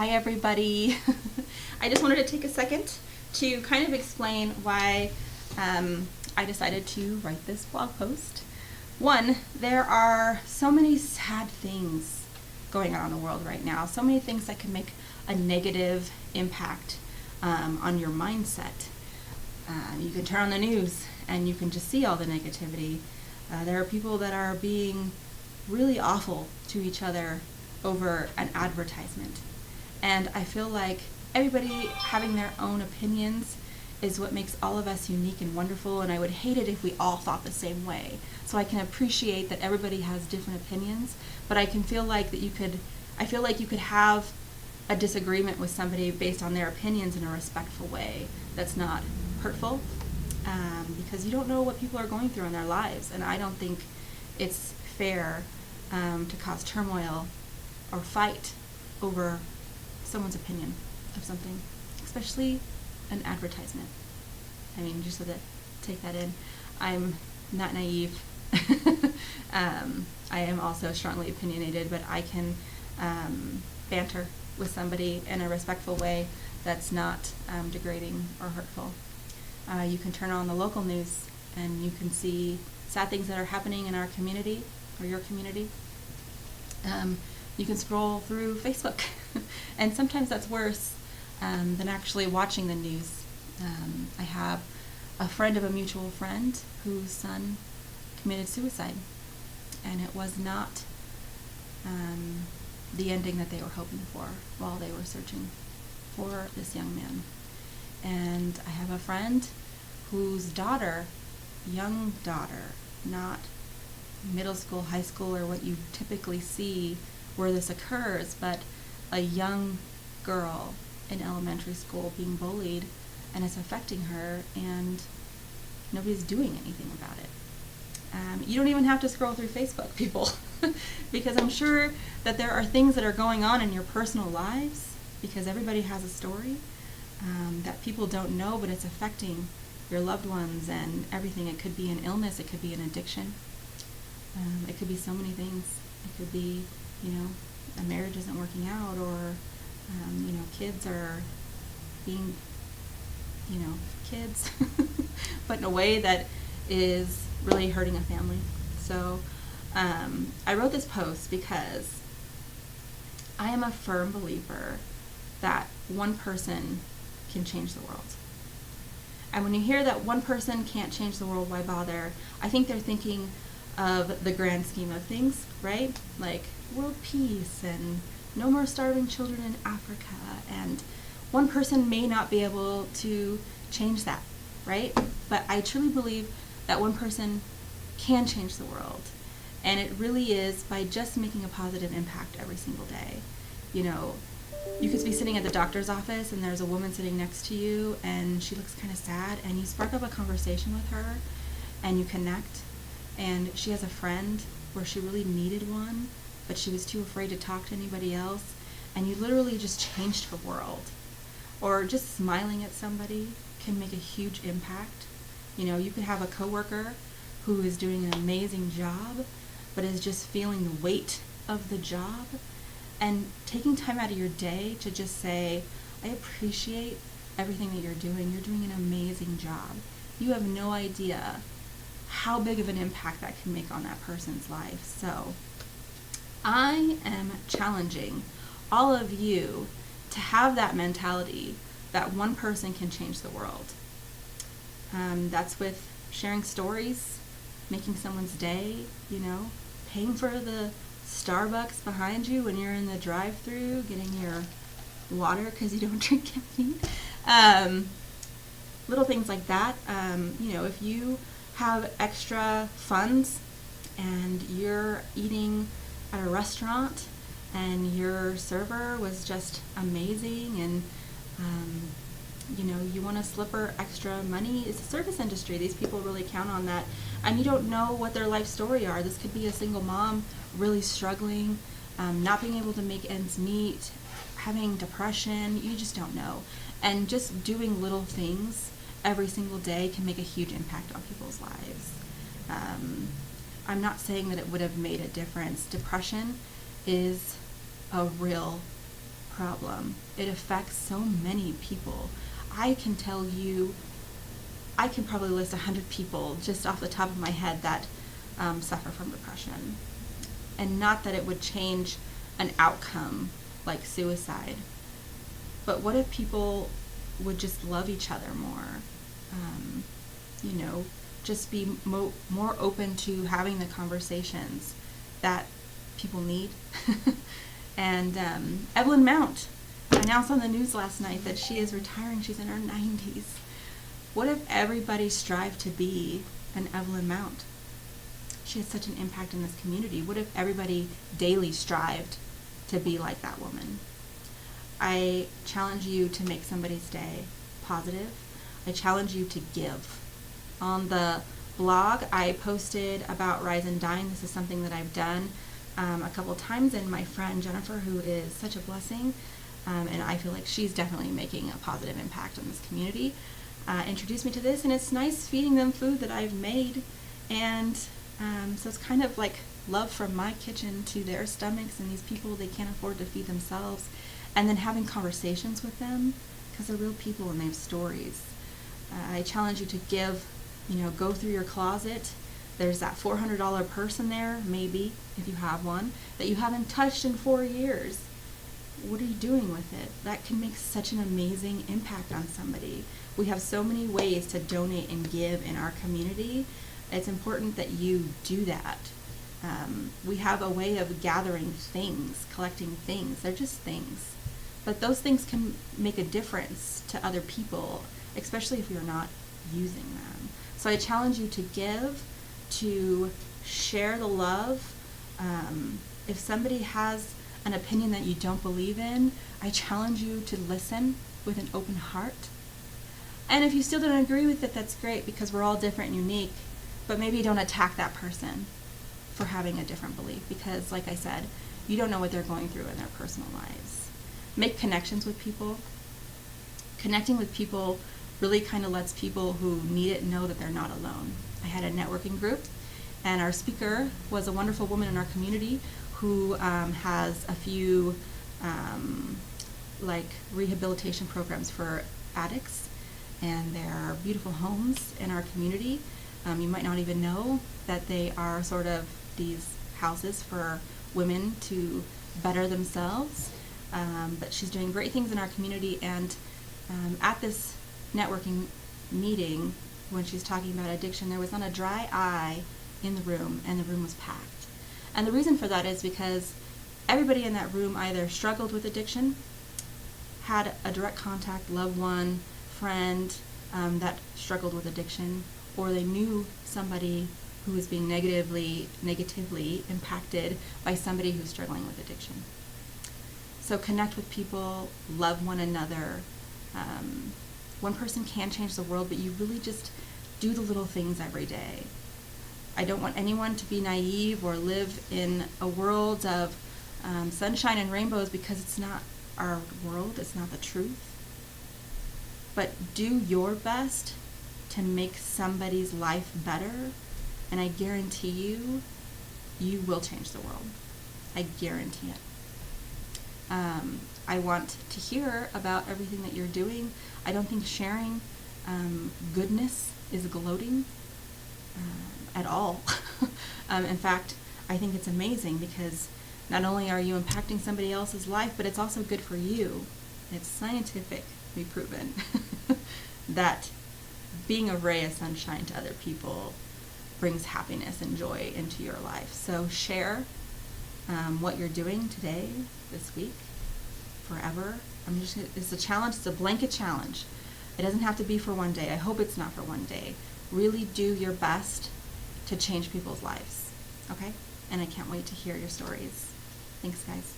Hi everybody. I just wanted to take a second to kind of explain why I decided to write this blog post. One, there are so many sad things going on in the world right now, so many things that can make a negative impact on your mindset. You can turn on the news and you can just see all the negativity. There are people that are being really awful to each other over an advertisement. And I feel like everybody having their own opinions is what makes all of us unique and wonderful, and I would hate it if we all thought the same way. So I can appreciate that everybody has different opinions, but I feel like you could have a disagreement with somebody based on their opinions in a respectful way that's not hurtful, because you don't know what people are going through in their lives, and I don't think it's fair to cause turmoil or fight over someone's opinion of something, especially an advertisement. I mean, just so that, take that in. I'm not naive. I am also strongly opinionated, but I can banter with somebody in a respectful way that's not degrading or hurtful. You can turn on the local news and you can see sad things that are happening in our community or your community. You can scroll through Facebook, and sometimes that's worse than actually watching the news. I have a friend of a mutual friend whose son committed suicide, and it was not the ending that they were hoping for while they were searching for this young man. And I have a friend whose daughter, young daughter, not middle school, high school, or what you typically see where this occurs, but a young girl in elementary school being bullied, and it's affecting her, and nobody's doing anything about it. You don't even have to scroll through Facebook, people, because I'm sure that there are things that are going on in your personal lives, because everybody has a story that people don't know, but it's affecting your loved ones and everything. It could be an illness, it could be an addiction, it could be so many things. It could be, a marriage isn't working out, or kids are being, kids, but in a way that is really hurting a family. So I wrote this post because I am a firm believer that one person can change the world. And when you hear that one person can't change the world, why bother? I think they're thinking of the grand scheme of things, right? Like world peace and no more starving children in Africa, and one person may not be able to change that, right? But I truly believe that one person can change the world, and it really is by just making a positive impact every single day. You could be sitting at the doctor's office and there's a woman sitting next to you and she looks kind of sad, and you spark up a conversation with her and you connect, and she has a friend where she really needed one, but she was too afraid to talk to anybody else, and you literally just changed her world. Or just smiling at somebody can make a huge impact. You could have a coworker who is doing an amazing job, but is just feeling the weight of the job, and taking time out of your day to just say, I appreciate everything that you're doing. You're doing an amazing job. You have no idea how big of an impact that can make on that person's life. So I am challenging all of you to have that mentality that one person can change the world. That's with sharing stories, making someone's day, paying for the Starbucks behind you when you're in the drive-thru, getting your water because you don't drink caffeine. Little things like that. If you have extra funds and you're eating at a restaurant and your server was just amazing, and you want to slip her extra money. It's a service industry. These people really count on that, and you don't know what their life story are. This could be a single mom really struggling, not being able to make ends meet, having depression. You just don't know, and just doing little things every single day can make a huge impact on people's lives. I'm not saying that it would have made a difference. Depression is a real problem. It affects so many people. I can tell you, I can probably list 100 people just off the top of my head that suffer from depression. And not that it would change an outcome like suicide, but what if people would just love each other more? Just be more open to having the conversations that people need. And Evelyn Mount announced on the news last night that she is retiring. She's in her 90s. What if everybody strived to be an Evelyn Mount? She has such an impact in this community. What if everybody daily strived to be like that woman? I challenge you to make somebody's day positive. I challenge you to give. On the blog, I posted about Rise and Dine. This is something that I've done a couple times, and my friend Jennifer, who is such a blessing, and I feel like she's definitely making a positive impact on this community, introduced me to this, and it's nice feeding them food that I've made, and so it's kind of like love from my kitchen to their stomachs, and these people, they can't afford to feed themselves, and then having conversations with them, because they're real people and they have stories. I challenge you to give, go through your closet. There's that $400 purse in there, maybe, if you have one, that you haven't touched in 4 years. What are you doing with it? That can make such an amazing impact on somebody. We have so many ways to donate and give in our community. It's important that you do that. We have a way of gathering things, collecting things. They're just things. But those things can make a difference to other people, especially if you're not using them. So I challenge you to give, to share the love. If somebody has an opinion that you don't believe in, I challenge you to listen with an open heart. And if you still don't agree with it, that's great, because we're all different and unique, but maybe don't attack that person for having a different belief, because like I said, you don't know what they're going through in their personal lives. Make connections with people. Connecting with people really kind of lets people who need it know that they're not alone. I had a networking group, and our speaker was a wonderful woman in our community who has a few rehabilitation programs for addicts, and there are beautiful homes in our community. You might not even know that they are sort of these houses for women to better themselves, but she's doing great things in our community. And at this networking meeting, when she's talking about addiction, there was not a dry eye in the room, and the room was packed. And the reason for that is because everybody in that room either struggled with addiction, had a direct contact loved one, friend that struggled with addiction, or they knew somebody who was being negatively impacted by somebody who's struggling with addiction. So connect with people, love one another. One person can change the world, but you really just do the little things every day. I don't want anyone to be naive or live in a world of sunshine and rainbows, because it's not our world, it's not the truth. But do your best to make somebody's life better, and I guarantee you, you will change the world. I guarantee it. I want to hear about everything that you're doing. I don't think sharing goodness is gloating at all. In fact, I think it's amazing, because not only are you impacting somebody else's life, but it's also good for you. It's scientifically proven that being a ray of sunshine to other people brings happiness and joy into your life. So share what you're doing today, this week, forever. It's a challenge. It's a blanket challenge. It doesn't have to be for one day. I hope it's not for one day. Really do your best to change people's lives. Okay? And I can't wait to hear your stories. Thanks, guys.